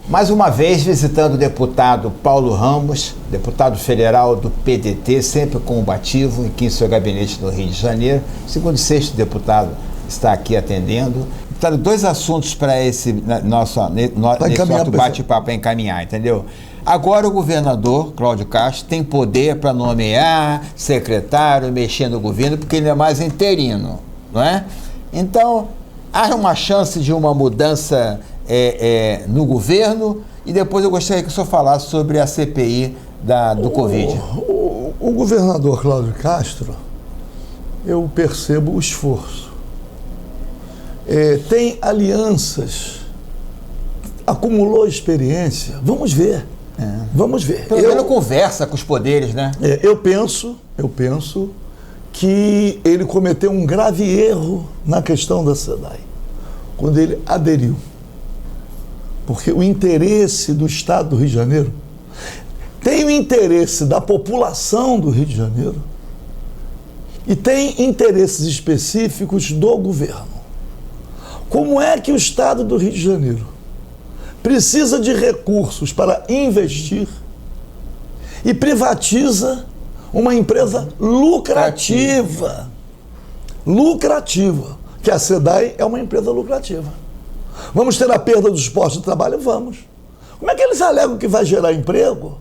Mais uma vez visitando o deputado Paulo Ramos, deputado federal do PDT, sempre combativo, aqui em seu gabinete no Rio de Janeiro. O segundo e sexto deputado está aqui atendendo. Deputado, dois assuntos para esse nosso bate-papo para encaminhar, entendeu? Agora o governador, Cláudio Castro, tem poder para nomear secretário, mexer no governo, porque ele é mais interino, não é? Então, há uma chance de uma mudança no governo, e depois eu gostaria que o senhor falasse sobre a CPI do Covid. O governador Cláudio Castro, eu percebo o esforço. Tem alianças, acumulou experiência, vamos ver. Vamos ver. Pelo menos conversa com os poderes, né? Eu penso que ele cometeu um grave erro na questão da SEDAI, quando ele aderiu. Porque o interesse do Estado do Rio de Janeiro tem o interesse da população do Rio de Janeiro e tem interesses específicos do governo. Como é que o Estado do Rio de Janeiro precisa de recursos para investir e privatiza uma empresa lucrativa, que a SEDAI é uma empresa lucrativa? Vamos ter a perda dos postos de trabalho? Vamos. Como é que eles alegam que vai gerar emprego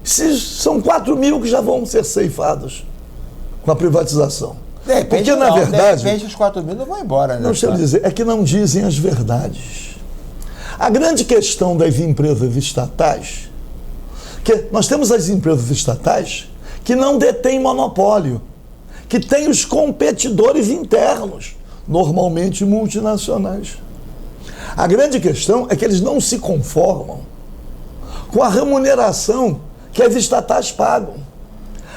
se são 4 mil que já vão ser ceifados com a privatização? De repente, porque, na verdade, de repente os 4 mil não vão embora, né? Não, deixa eu dizer, é que não dizem as verdades. A grande questão das empresas estatais, que nós temos as empresas estatais que não detêm monopólio, que têm os competidores internos, normalmente multinacionais. A grande questão é que eles não se conformam com a remuneração que as estatais pagam.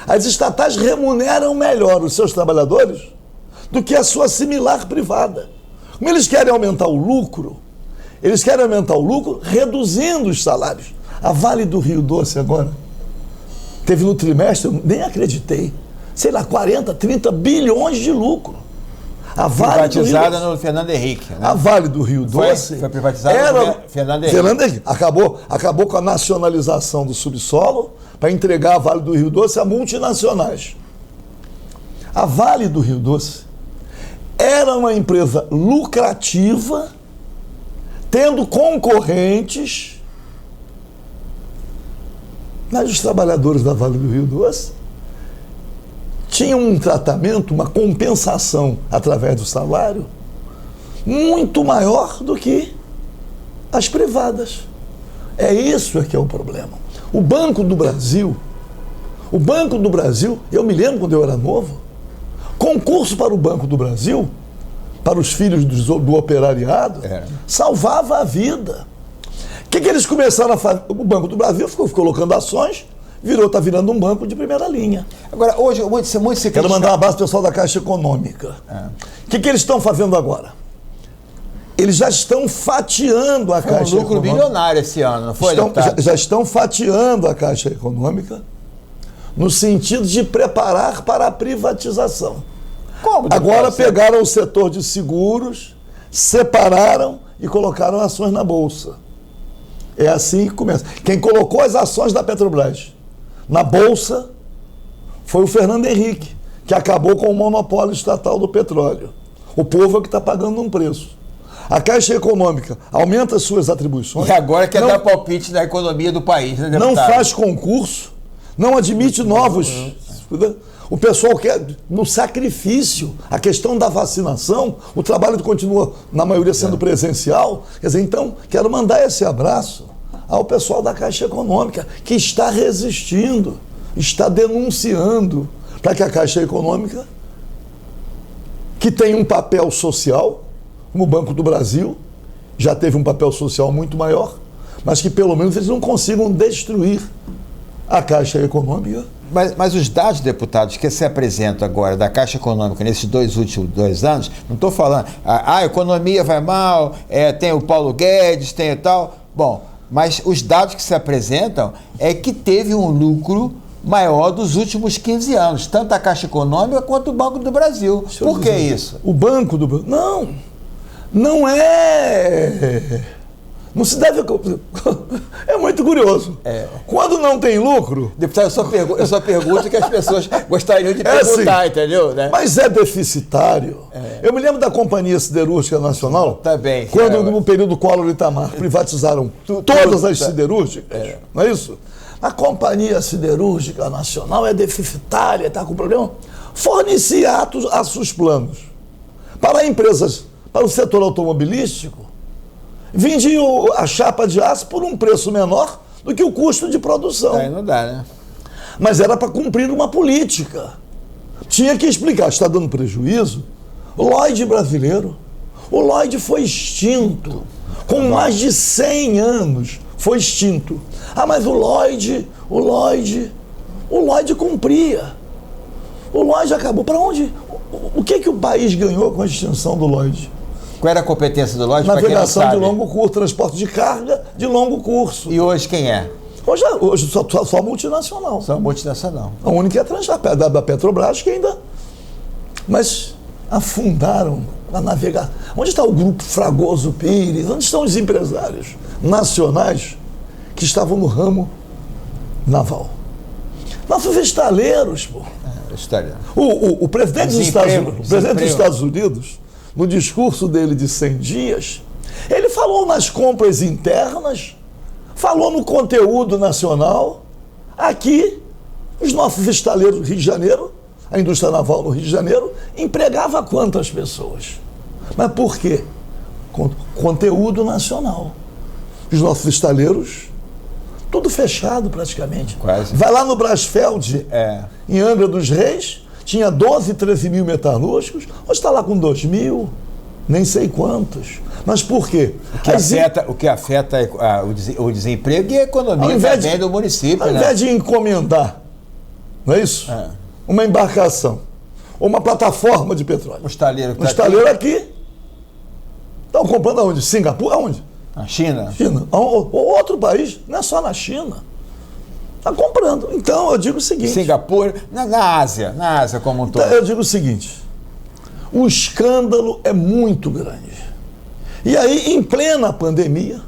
As estatais remuneram melhor os seus trabalhadores do que a sua similar privada. Como eles querem aumentar o lucro, reduzindo os salários. A Vale do Rio Doce agora teve no trimestre, eu nem acreditei, 40, 30 bilhões de lucro. A Vale privatizada no Fernando Henrique, né? A Vale do Rio Doce foi privatizada no Fernando Henrique. Acabou com a nacionalização do subsolo para entregar a Vale do Rio Doce a multinacionais. A Vale do Rio Doce era uma empresa lucrativa, tendo concorrentes, mas os trabalhadores da Vale do Rio Doce tinham um tratamento, uma compensação através do salário muito maior do que as privadas. É isso que é o problema. O Banco do Brasil, eu me lembro quando eu era novo, concurso para o Banco do Brasil, para os filhos do operariado, salvava a vida. O que eles começaram a fazer? O Banco do Brasil ficou colocando ações, está virando um banco de primeira linha. Agora, hoje, muito se critica... Quero mandar um abraço ao pessoal da Caixa Econômica. O que eles estão fazendo agora? Eles já estão fatiando a Caixa Econômica. Foi um lucro bilionário esse ano, não foi, já estão fatiando a Caixa Econômica no sentido de preparar para a privatização. Como? Agora pegaram o setor de seguros, separaram e colocaram ações na Bolsa. É assim que começa. Quem colocou as ações da Petrobras na Bolsa foi o Fernando Henrique, que acabou com o monopólio estatal do petróleo. O povo é que está pagando um preço. A Caixa Econômica aumenta suas atribuições. E agora quer dar palpite na economia do país, né, deputado? Não faz concurso, não admite novos... O pessoal quer, no sacrifício, a questão da vacinação, o trabalho continua, na maioria, sendo presencial. Quer dizer, então, quero mandar esse abraço ao pessoal da Caixa Econômica, que está resistindo, está denunciando, para que a Caixa Econômica, que tem um papel social, como o Banco do Brasil, já teve um papel social muito maior, mas que pelo menos eles não consigam destruir a Caixa Econômica. Mas os dados, deputados, que se apresentam agora da Caixa Econômica nesses últimos 2 anos, não estou falando, a economia vai mal, tem o Paulo Guedes, tem e tal. Bom, mas os dados que se apresentam é que teve um lucro maior dos últimos 15 anos, tanto a Caixa Econômica quanto o Banco do Brasil. Por que isso? O Banco do Brasil... Não se deve... É muito curioso. Quando não tem lucro... Deputado, eu só pergunto que as pessoas gostariam de perguntar, assim, entendeu? Né? Mas é deficitário. Eu me lembro da Companhia Siderúrgica Nacional, Também. quando no período Collor e Itamar privatizaram todas as siderúrgicas, não é isso? A Companhia Siderúrgica Nacional é deficitária, está com problema. Fornecia atos planos para empresas, para o setor automobilístico, vendia a chapa de aço por um preço menor do que o custo de produção. Aí não dá, né? Mas era para cumprir uma política. Tinha que explicar, está dando prejuízo. O Lloyd brasileiro, o Lloyd foi extinto, com mais de 100 anos, foi extinto. Ah, mas o Lloyd cumpria. O Lloyd acabou. Para onde? O que o país ganhou com a extinção do Lloyd? Qual era a competência do Lloyd? Navegação de longo curso, transporte de carga de longo curso. E hoje quem é? Hoje só multinacional. Só multinacional. A única é a da Petrobras que ainda... Mas afundaram a navegar. Onde está o grupo Fragoso Pires? Onde estão os empresários nacionais que estavam no ramo naval? Nossos estaleiros, pô. O presidente dos Estados Unidos, no discurso dele de 100 dias, ele falou nas compras internas, falou no conteúdo nacional. Aqui, os nossos estaleiros do Rio de Janeiro, a indústria naval no Rio de Janeiro, empregava quantas pessoas? Mas por quê? Conteúdo nacional. Os nossos estaleiros, tudo fechado praticamente. Quase. Vai lá no Brasfeld, em Angra dos Reis, tinha 12, 13 mil metalúrgicos, hoje está lá com 2 mil, nem sei quantos. Mas por quê? O que afeta o desemprego e a economia também do município. Ao invés de encomendar, não é isso? Uma embarcação, ou uma plataforma de petróleo. O estaleiro aqui, estão comprando aonde? Singapura? Aonde? Na China? Ou outro país, não é só na China. Está comprando. Então, eu digo o seguinte... Singapura, na Ásia como um todo. Eu digo o seguinte, o escândalo é muito grande. E aí, em plena pandemia,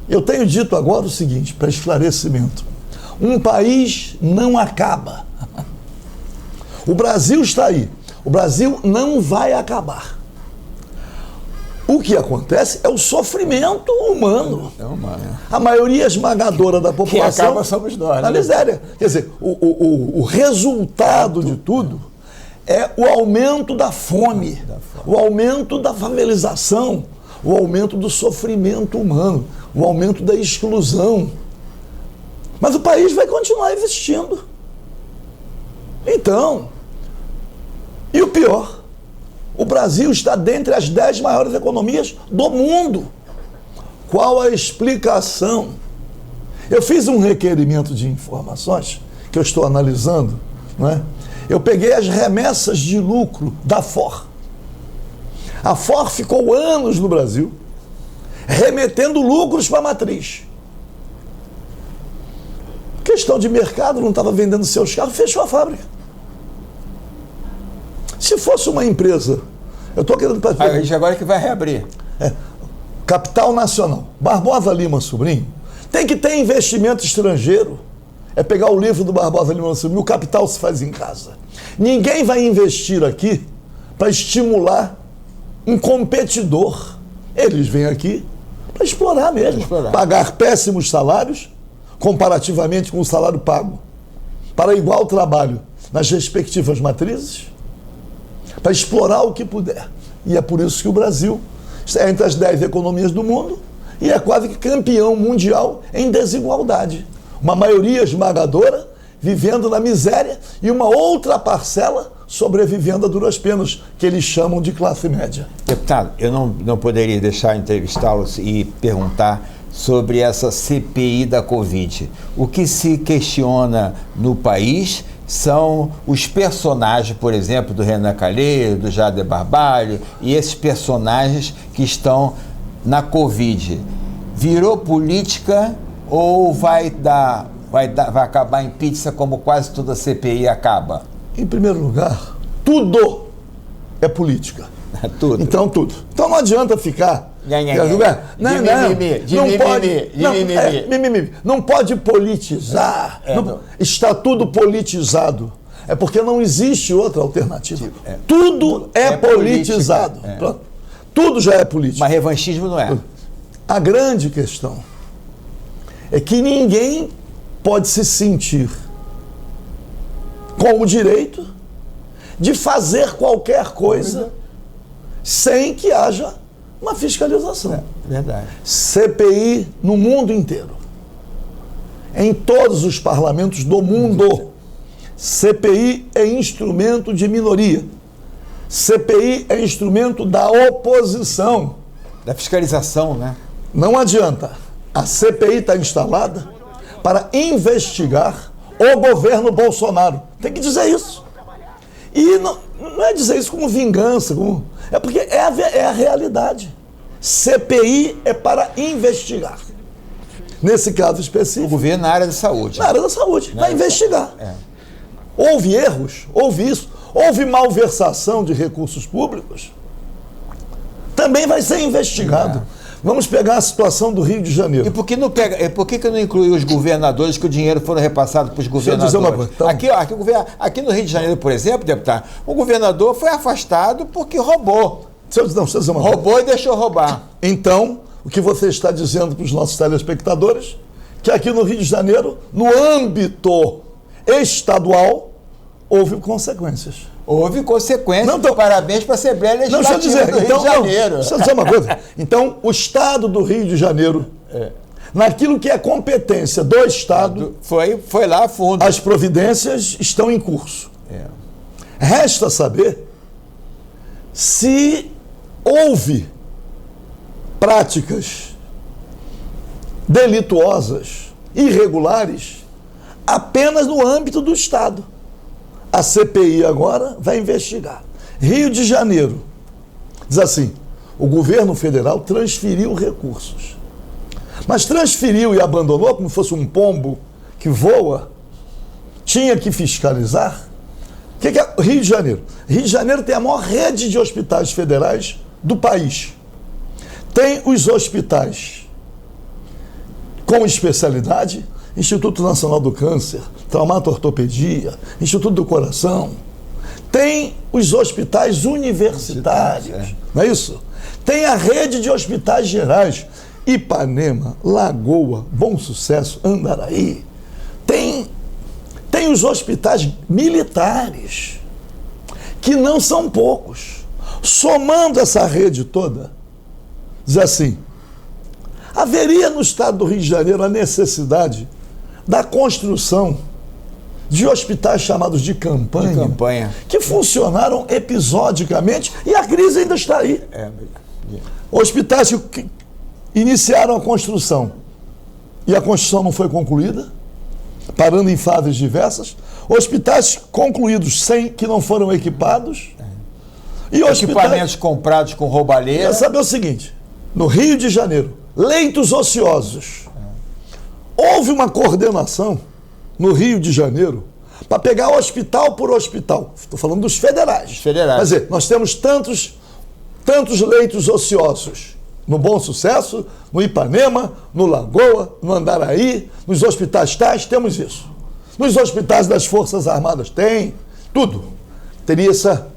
eu tenho dito agora o seguinte, para esclarecimento, um país não acaba. O Brasil está aí. O Brasil não vai acabar. O que acontece é o sofrimento humano. É humano. A maioria esmagadora da população... Quem acaba somos nós. Na miséria. Quer dizer, o resultado de tudo é o aumento da fome, o aumento da favelização, o aumento do sofrimento humano, o aumento da exclusão. Mas o país vai continuar existindo. Então, e o pior, o Brasil está dentre as 10 maiores economias do mundo. Qual a explicação? Eu fiz um requerimento de informações que eu estou analisando, não é? Eu peguei as remessas de lucro da FOR. A FOR ficou anos no Brasil remetendo lucros para a matriz. Questão de mercado, não estava vendendo seus carros, fechou a fábrica. Se fosse uma empresa, eu estou querendo... A gente agora que vai reabrir. Capital Nacional, Barbosa Lima Sobrinho, tem que ter investimento estrangeiro. É pegar o livro do Barbosa Lima Sobrinho, o capital se faz em casa. Ninguém vai investir aqui para estimular um competidor. Eles vêm aqui para explorar mesmo, pagar péssimos salários, comparativamente com o salário pago, para igual trabalho nas respectivas matrizes, para explorar o que puder. E é por isso que o Brasil está entre as 10 economias do mundo e é quase que campeão mundial em desigualdade. Uma maioria esmagadora vivendo na miséria e uma outra parcela sobrevivendo a duras penas, que eles chamam de classe média. Deputado, eu não poderia deixar de entrevistá-los e perguntar sobre essa CPI da Covid. O que se questiona no país são os personagens, por exemplo, do Renan Calheiros, do Jader Barbalho, e esses personagens que estão na Covid. Virou política ou vai acabar em pizza como quase toda CPI acaba? Em primeiro lugar, tudo é política. Tudo. Então, tudo. Então não adianta ficar Não pode politizar. Está tudo politizado. É porque não existe outra alternativa. Tudo é politizado. Pronto. Tudo já é político. Mas revanchismo não é. A grande questão é que ninguém pode se sentir com o direito de fazer qualquer coisa sem que haja uma fiscalização. Verdade. CPI no mundo inteiro. Em todos os parlamentos do mundo. CPI é instrumento de minoria. CPI é instrumento da oposição. Da fiscalização, né? Não adianta. A CPI está instalada para investigar o governo Bolsonaro. Tem que dizer isso. E não é dizer isso como vingança, é porque é a realidade. CPI é para investigar. Nesse caso específico. O governo na área da saúde. Na área da saúde. Vai investigar. Houve erros, houve isso, houve malversação de recursos públicos. Também vai ser investigado. Vamos pegar a situação do Rio de Janeiro. E por que não incluiu os governadores, que o dinheiro foram repassados para os governadores? Deixa eu dizer uma coisa. Aqui no Rio de Janeiro, por exemplo, deputado, o governador foi afastado porque roubou. Deixa eu dizer uma coisa. Roubou e deixou roubar. Então, o que você está dizendo para os nossos telespectadores, que aqui no Rio de Janeiro, no âmbito estadual, houve consequências. Houve consequências. Então, parabéns para a Assembleia Legislativa do Rio de Janeiro. Deixa eu dizer uma coisa. Então, o Estado do Rio de Janeiro, naquilo que é competência do Estado, foi lá a fundo. As providências estão em curso. Resta saber se houve práticas delituosas, irregulares, apenas no âmbito do Estado. A CPI agora vai investigar. Rio de Janeiro, diz assim, o governo federal transferiu recursos. Mas transferiu e abandonou como se fosse um pombo que voa, tinha que fiscalizar. O que é Rio de Janeiro? Rio de Janeiro tem a maior rede de hospitais federais do país. Tem os hospitais com especialidade, Instituto Nacional do Câncer, Traumato-Ortopedia, Instituto do Coração. Tem os hospitais universitários, não é isso? Tem a rede de hospitais gerais, Ipanema, Lagoa, Bom Sucesso, Andaraí. Tem os hospitais militares, que não são poucos. Somando essa rede toda, diz assim, haveria no estado do Rio de Janeiro a necessidade da construção de hospitais chamados de campanha, que funcionaram episodicamente e a crise ainda está aí. Hospitais que iniciaram a construção e a construção não foi concluída, parando em fases diversas, hospitais concluídos que não foram equipados, e equipamentos comprados com roubalheira. Quer saber o seguinte, no Rio de Janeiro, leitos ociosos. Houve uma coordenação no Rio de Janeiro para pegar hospital por hospital. Estou falando dos federais. Quer dizer, nós temos tantos leitos ociosos no Bom Sucesso, no Ipanema, no Lagoa, no Andaraí, nos hospitais tais, temos isso. Nos hospitais das Forças Armadas tem, tudo. Teria essa...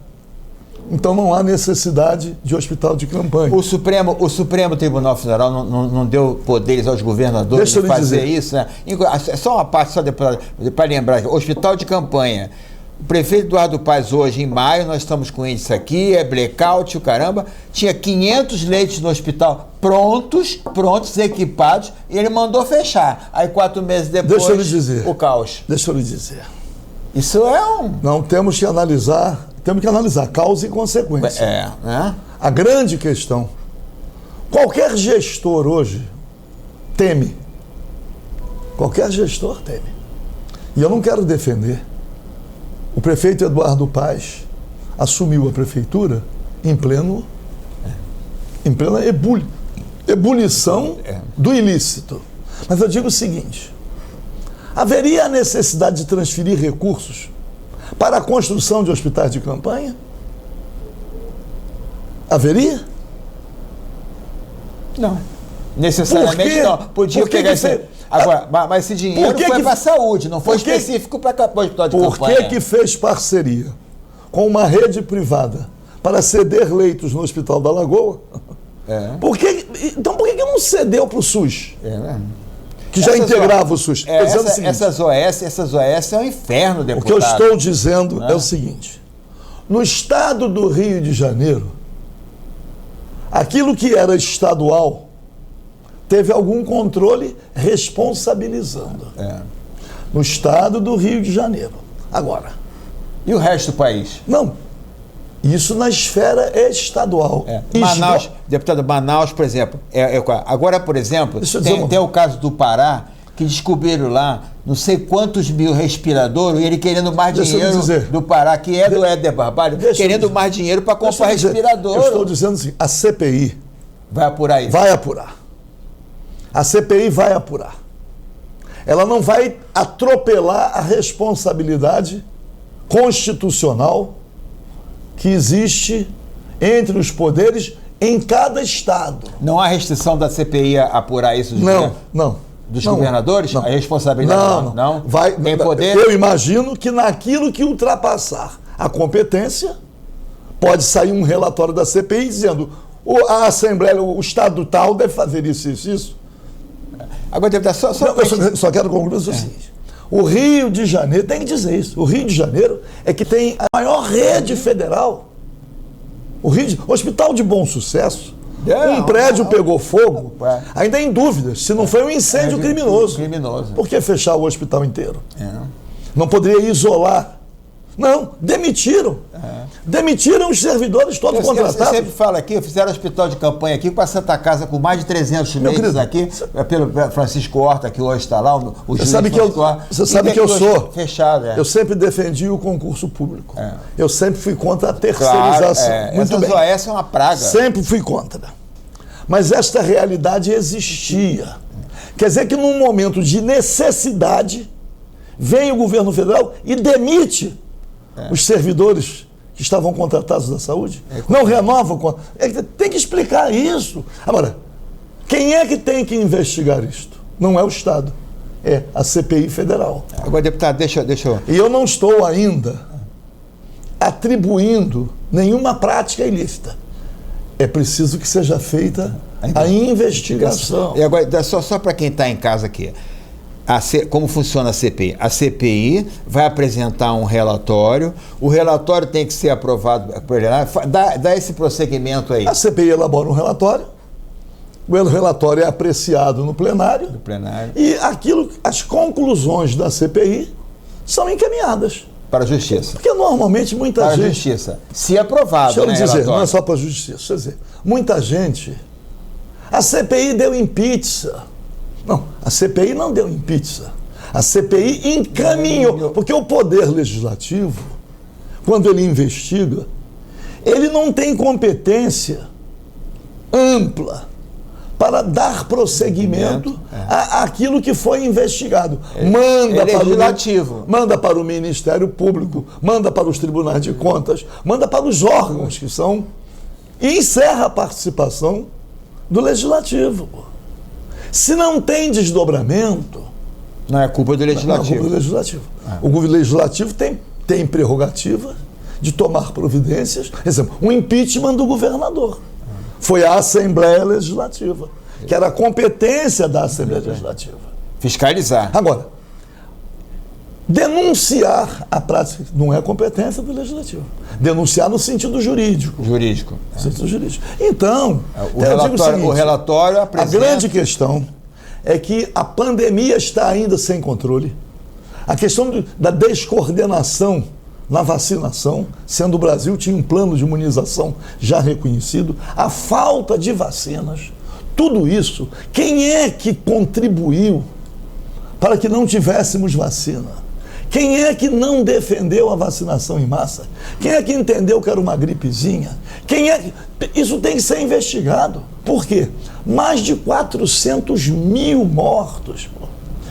Então não há necessidade de hospital de campanha. O Supremo Tribunal Federal não deu poderes aos governadores de fazer isso, né? Só uma parte, só para lembrar, hospital de campanha. O prefeito Eduardo Paes hoje, em maio, nós estamos com índice aqui, é blackout, o caramba, tinha 500 leitos no hospital prontos, equipados, e ele mandou fechar. Aí 4 meses depois, o caos. Deixa eu lhe dizer. Isso é um... Não, temos que analisar causa e consequência. Né? A grande questão, qualquer gestor hoje teme. Qualquer gestor teme. E eu não quero defender. O prefeito Eduardo Paes assumiu a prefeitura em plena ebulição do ilícito. Mas eu digo o seguinte, haveria a necessidade de transferir recursos para a construção de hospitais de campanha? Haveria? Não. Necessariamente não. Podia pegar esse... Agora, mas esse dinheiro foi para a saúde, não foi específico para o hospital de campanha. Por que fez parceria com uma rede privada para ceder leitos no Hospital da Lagoa? Então por que não cedeu para o SUS? Que já integrava o SUS. Essas OS é um inferno, deputado. O que eu estou dizendo é o seguinte: no estado do Rio de Janeiro, aquilo que era estadual teve algum controle responsabilizando. No estado do Rio de Janeiro. Agora. E o resto do país? Não. Isso na esfera estadual. Manaus, deputado, Manaus, por exemplo. Agora, por exemplo, tem o caso do Pará, que descobriram lá não sei quantos mil respiradores, e ele querendo mais dinheiro do Pará, que é do Éder Barbalho, querendo mais dinheiro para comprar respirador. Eu estou dizendo assim, a CPI vai apurar isso. Vai apurar. A CPI vai apurar. Ela não vai atropelar a responsabilidade constitucional que existe entre os poderes em cada estado. Não há restrição da CPI a apurar isso? Dos governadores? Não. A responsabilidade não? Tem poder? Eu imagino que naquilo que ultrapassar a competência, pode sair um relatório da CPI dizendo a Assembleia, o estado tal deve fazer isso. Agora, deputado, só quero concluir o seguinte. O Rio de Janeiro, tem que dizer isso, o Rio de Janeiro é que tem a maior rede federal. O Hospital de Bom Sucesso, um prédio pegou fogo, ainda em dúvidas se não foi um incêndio criminoso. Por que fechar o hospital inteiro? Não poderia isolar. Não, demitiram. Demitiram os servidores todos contratados. Eu sempre falo aqui, fizeram hospital de campanha aqui com a Santa Casa com mais de 300 leitos aqui, pelo Francisco Horta, que hoje está lá, o Você sabe que eu sou fechado. Eu sempre defendi o concurso público. Eu sempre fui contra a terceirização. Muito bem. Essa é uma praga. Sempre fui contra. Mas esta realidade existia. Quer dizer que num momento de necessidade, vem o governo federal e demite os servidores que estavam contratados da saúde, não renovam. Tem que explicar isso. Agora, quem é que tem que investigar isto? Não é o Estado, é a CPI federal. Agora, deputado, deixa eu... E eu não estou ainda atribuindo nenhuma prática ilícita. É preciso que seja feita a investigação. E agora, só para quem está em casa aqui, como funciona a CPI? A CPI vai apresentar um relatório, o relatório tem que ser aprovado, dá esse prosseguimento aí. A CPI elabora um relatório, o relatório é apreciado no plenário, e as conclusões da CPI são encaminhadas para a Justiça. Porque normalmente muita gente... Para a Justiça. Se aprovado, Deixa eu dizer, relatório. Não é só para a Justiça. Deixa eu dizer, muita gente... A CPI deu em pizza. Não, a CPI não deu em pizza. A CPI encaminhou. Porque o Poder Legislativo, quando ele investiga, ele não tem competência ampla para dar prosseguimento àquilo que foi investigado. Manda para o Ministério Público, manda para os tribunais de contas, manda para os órgãos que são... E encerra a participação do Legislativo. Se não tem desdobramento... Não é culpa do Legislativo. Não é culpa do Legislativo. O Legislativo tem prerrogativa de tomar providências. Por exemplo, um impeachment do governador. Foi a Assembleia Legislativa, que era a competência da Assembleia Legislativa. Fiscalizar. Agora, denunciar a prática não é competência do Legislativo. Denunciar no sentido jurídico. No sentido jurídico. Então, o relatório apresenta... A grande questão é que a pandemia está ainda sem controle. A questão da descoordenação na vacinação, sendo o Brasil tinha um plano de imunização já reconhecido, a falta de vacinas, tudo isso, quem é que contribuiu para que não tivéssemos vacina? Quem é que não defendeu a vacinação em massa? Quem é que entendeu que era uma gripezinha? Isso tem que ser investigado. Por quê? Mais de 400 mil mortos.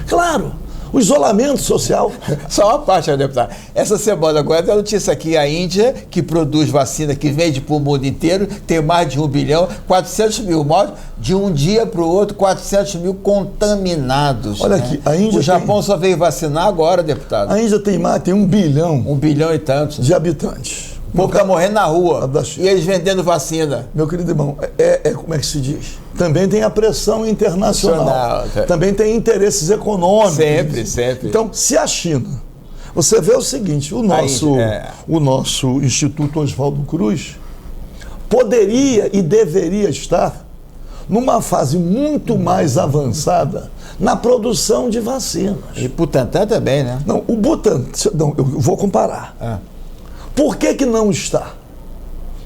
Claro, O isolamento social. Só uma parte, deputado. Essa semana agora tem a notícia aqui, a Índia, que produz vacina, que vende para o mundo inteiro, tem mais de 1 bilhão, 400 mil mortos, de um dia para o outro, 400 mil contaminados. Olha aqui, a Índia o Japão só veio vacinar agora, deputado. A Índia tem 1 bilhão. 1 bilhão e tantos. De habitantes. O povo está morrendo na rua. E eles vendendo vacina. Meu querido irmão, como é que se diz? Também tem a pressão internacional. Também tem interesses econômicos. Sempre. Então, se a China... Você vê o seguinte, o nosso Instituto Oswaldo Cruz poderia e deveria estar numa fase muito mais avançada na produção de vacinas. E Butantan também, né? Não, o Butantan... Não, eu vou comparar. Por que não está?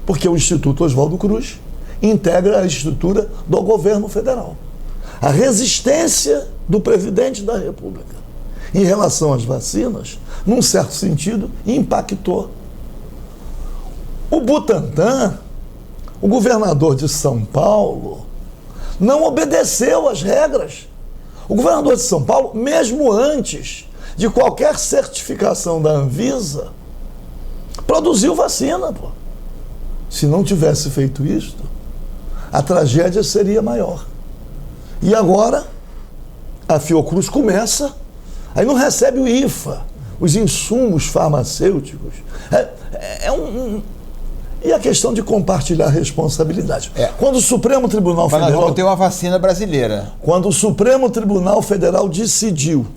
Porque o Instituto Oswaldo Cruz integra a estrutura do governo federal. A resistência do presidente da República em relação às vacinas, num certo sentido, impactou. O Butantan, o governador de São Paulo, não obedeceu às regras. O governador de São Paulo, mesmo antes de qualquer certificação da Anvisa, produziu vacina, pô. Se não tivesse feito isso, a tragédia seria maior. E agora, a Fiocruz começa, aí não recebe o IFA, os insumos farmacêuticos. E a questão de compartilhar a responsabilidade. Quando o Supremo Tribunal Federal... Nós vamos ter uma vacina brasileira. Quando o Supremo Tribunal Federal decidiu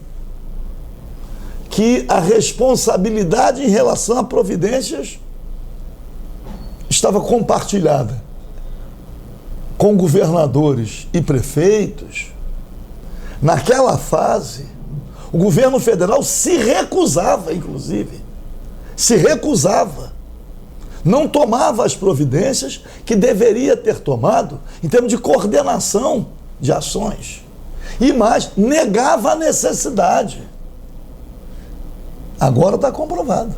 que a responsabilidade em relação a providências estava compartilhada com governadores e prefeitos, naquela fase, o governo federal se recusava, inclusive, não tomava as providências que deveria ter tomado em termos de coordenação de ações. E mais, negava a necessidade. Agora está comprovado.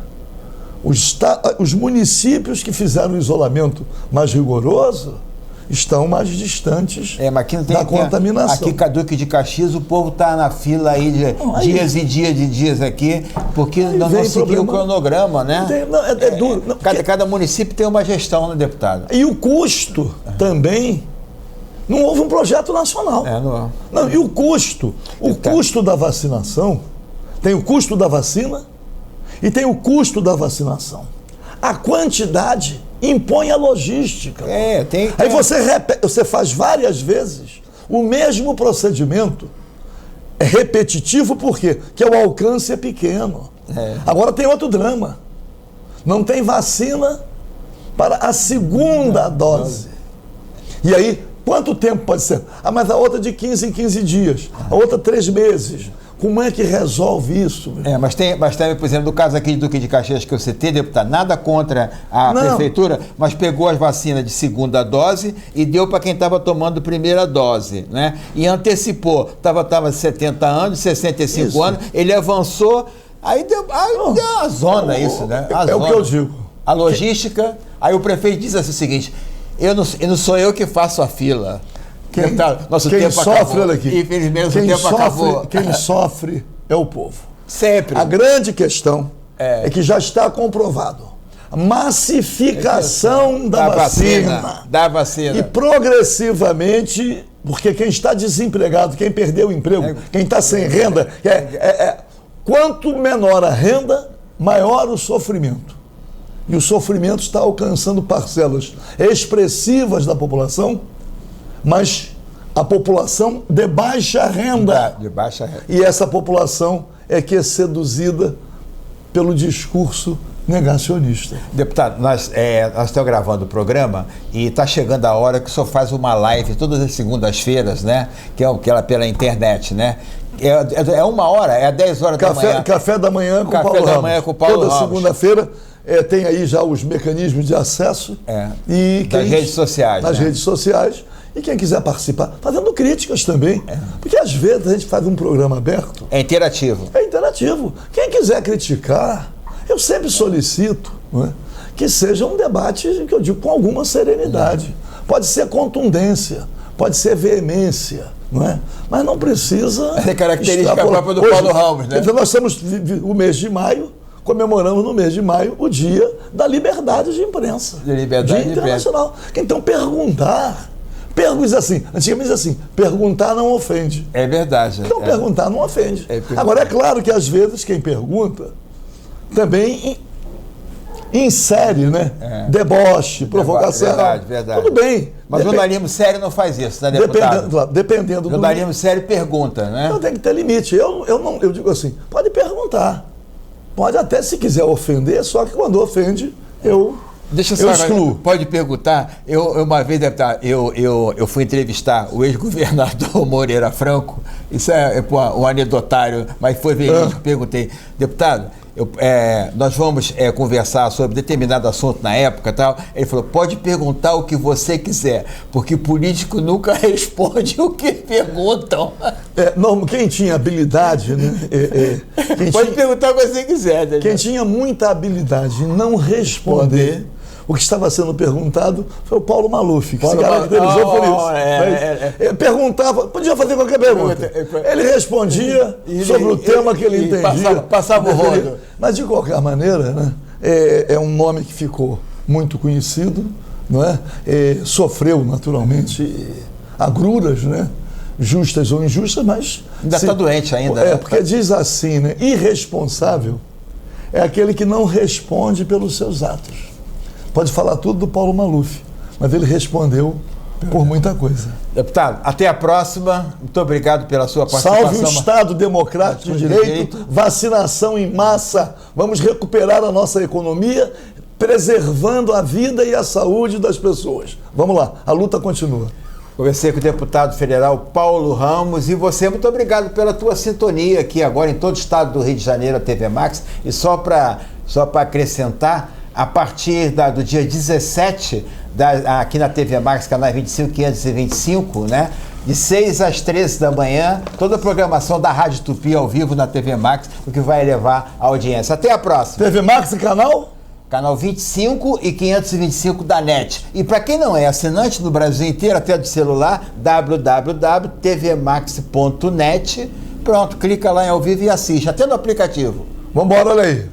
Os municípios que fizeram o isolamento mais rigoroso estão mais distantes da contaminação. Aqui, Caduque de Caxias, o povo está na fila aí de dias e dias aqui, porque não seguiu o cronograma, né? É duro. Cada município tem uma gestão, né, deputado? E o custo também... Não houve um projeto nacional. Não, e o custo? O custo da vacinação, tem o custo da vacina e tem o custo da vacinação. A quantidade impõe a logística. Aí você faz várias vezes o mesmo procedimento. É repetitivo por quê? Porque o alcance é pequeno. Agora tem outro drama. Não tem vacina para a segunda dose. E aí, quanto tempo pode ser? Mas a outra de 15 em 15 dias. A outra 3 meses. Como é que resolve isso? Mas tem, por exemplo, no caso aqui de Duque de Caxias que eu citei, deputado, nada contra a prefeitura, mas pegou as vacinas de segunda dose e deu para quem estava tomando primeira dose, né? E antecipou, estava 70 anos, 65 anos, ele avançou, aí deu a zona isso, né? O que eu digo. A logística, aí o prefeito diz assim o seguinte, não sou eu que faço a fila. Quem sofre, olha aqui, infelizmente, o tempo acabou. Quem sofre é o povo. Sempre. A grande questão é que já está comprovado. Massificação da vacina. E progressivamente, porque quem está desempregado, quem perdeu o emprego, quem está sem renda, quanto menor a renda, maior o sofrimento. E o sofrimento está alcançando parcelas expressivas da população, mas a população de baixa renda. E essa população é que é seduzida pelo discurso negacionista. Deputado, nós estamos gravando o programa e está chegando a hora que o senhor faz uma live todas as segundas-feiras, né? Que é pela internet, né? É 1 hora, é 10 horas da manhã. Café da manhã com o Paulo Ramos. Toda segunda-feira tem aí já os mecanismos de acesso. Das redes sociais. Nas redes sociais. E quem quiser participar, fazendo críticas também. Porque às vezes a gente faz um programa aberto. É interativo. Quem quiser criticar, eu sempre solicito, que seja um debate, que eu digo, com alguma serenidade. Pode ser contundência, pode ser veemência, não é? Mas não precisa... É característica própria do Paulo Ramos, né? Então nós estamos, o mês de maio, comemoramos no mês de maio o dia da liberdade de imprensa. De liberdade dia internacional. Então perguntar... assim, antigamente assim, perguntar não ofende. É verdade. Então perguntar não ofende. Agora é claro que às vezes quem pergunta também insere, né? Deboche, provocação. Verdade. Tudo bem. Mas o jornalismo sério não faz isso, né, deputado? Dependendo do... jornalismo sério pergunta, né? Então tem que ter limite. Eu digo assim, pode perguntar. Pode até, se quiser ofender, só que quando ofende, eu excluo. Pode perguntar. Uma vez, deputado, eu fui entrevistar o ex-governador Moreira Franco. Isso é um anedotário, mas foi verídico. Perguntei, deputado, nós vamos conversar sobre determinado assunto na época e tal. Ele falou, pode perguntar o que você quiser, porque político nunca responde o que perguntam. Quem tinha habilidade, né? Pode perguntar o que você quiser. Né? Quem tinha muita habilidade em não responder o que estava sendo perguntado foi o Paulo Maluf, que se caracterizou por isso. Perguntava, podia fazer qualquer pergunta. Ele respondia sobre o tema que ele entendia. Passava o rodo. Mas, de qualquer maneira, né, é um nome que ficou muito conhecido, não é? Sofreu, naturalmente, agruras, né? Justas ou injustas, mas... Ainda está doente ainda. Porque diz assim, né? Irresponsável é aquele que não responde pelos seus atos. Pode falar tudo do Paulo Maluf, mas ele respondeu por muita coisa. Deputado, até a próxima. Muito obrigado pela sua participação. Salve o Estado Democrático de Direito, vacinação em massa. Vamos recuperar a nossa economia, preservando a vida e a saúde das pessoas. Vamos lá, a luta continua. Conversei com o deputado federal Paulo Ramos. E você, muito obrigado pela tua sintonia aqui agora em todo o estado do Rio de Janeiro, a TV Max. E só para acrescentar, a partir do dia 17, aqui na TV Max, canal 25, 525, né? De 6 às 13 da manhã, toda a programação da Rádio Tupi ao vivo na TV Max, o que vai elevar a audiência. Até a próxima. TV Max e canal? Canal 25 e 525 da NET. E para quem não é assinante no Brasil inteiro, até do celular, www.tvmax.net. Pronto, clica lá em ao vivo e assiste, até no aplicativo. Vambora, olha aí.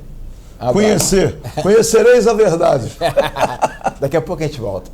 Conhecereis a verdade. Daqui a pouco a gente volta.